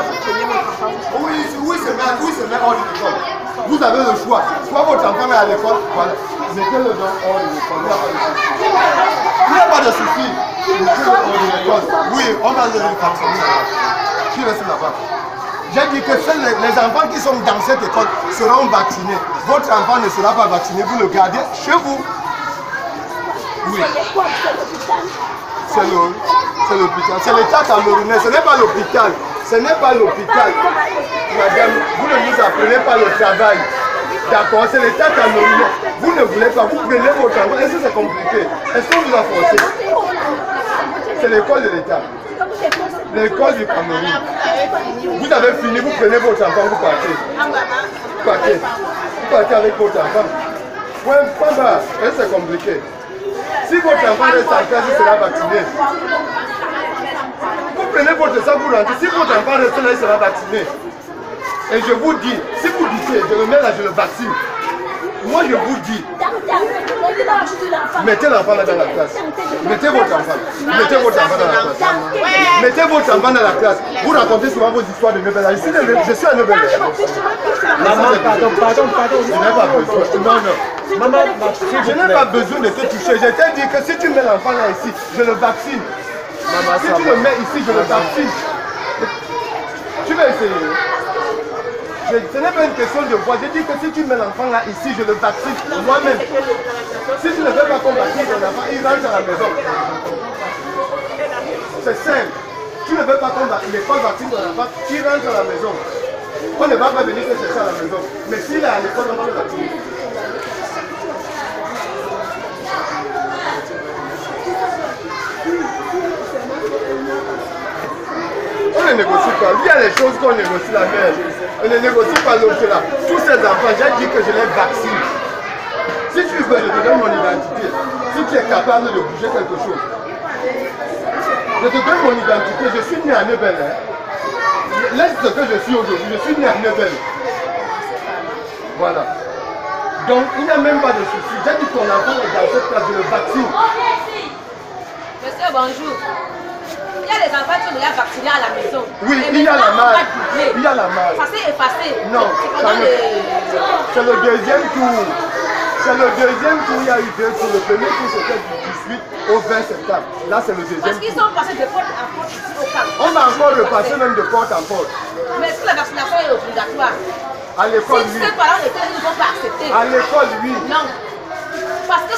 vous prenez votre enfant. Oui, c'est même hors de l'école. Vous avez le choix. Soit votre enfant est à l'école, voilà. Mettez-le hors de l'école. Il n'y a pas de souci. Mettez-le hors de l'école. Oui, on va le vacciner. Qui reste là-bas? J'ai dit que seuls les enfants qui sont dans cette école seront vaccinés. Votre enfant ne sera pas vacciné, vous le gardez chez vous. Oui. C'est l'hôpital. C'est l'État camerounais. Ce n'est pas l'hôpital. Ce n'est pas l'hôpital. Madame, vous ne nous apprenez pas le travail. D'accord, c'est l'État camerounais. Vous ne voulez pas, vous prenez votre enfant. Est-ce que c'est compliqué? Est-ce qu'on vous a forcé? C'est l'école de l'État. L'école du Cameroun. Vous avez fini, vous prenez votre enfant, vous partez. Vous partez. Vous partez avec votre enfant. Ouais, papa, est-ce que c'est compliqué? Si votre enfant reste en classe, il sera vacciné. Vous prenez votre sac, vous rentrez. Si votre enfant reste là, il sera vacciné. Et je vous dis, si vous dites, je le mets là, je le vaccine. Moi, je vous dis, mettez l'enfant là dans la classe. Mettez votre enfant. Mettez votre enfant dans la classe. Mettez votre enfant dans la classe. Vous racontez souvent vos histoires de Nebel. Je suis à Nebel. Maman, pardon. Je n'ai pas besoin. Non. Maman, je n'ai pas besoin de te toucher. Je t'ai dit que si tu mets l'enfant là ici, je le vaccine. Maman, si tu le mets ici, je le vaccine. Tu vas essayer. Ce n'est pas une question de voix. J'ai dit que si tu mets l'enfant là ici, je le vaccine moi-même. Si tu ne veux pas qu'on vaccine ton enfant, il rentre à la maison. C'est simple. Tu ne veux pas qu'on vaccine ton enfant, il rentre à la maison. On ne va pas venir te chercher à la maison. Mais s'il est à l'école, on va le vacciner. On ne négocie pas. Il y a les choses qu'on négocie la mère. On ne négocie pas l'autre là. Tous ces enfants, j'ai dit que je les vaccine. Si tu veux, je te donne mon identité. Si tu es capable de bouger quelque chose. Je te donne mon identité. Je suis né à Nebel. Laisse ce que je suis aujourd'hui. Je suis né à Nebel. Voilà. Donc, il n'y a même pas de souci. J'ai dit que ton enfant est dans cette place, je le vaccine. Monsieur, bonjour. Il y a des enfants qui sont déjà vaccinés à la maison. Oui, il y a la malle. Il y a la malle. Effacé. Non, c'est le deuxième tour. C'est le deuxième tour, il y a eu 2 tours. Le premier tour c'était du 18 au 20 septembre. Là c'est le deuxième tour. Parce qu'ils sont passés de porte en porte ici au camp. On va encore repasser même de porte en porte. Mais est-ce que la vaccination est obligatoire? À l'école, oui. Si ces parents étaient, ils ne vont pas accepter. À l'école, oui. Non. Parce que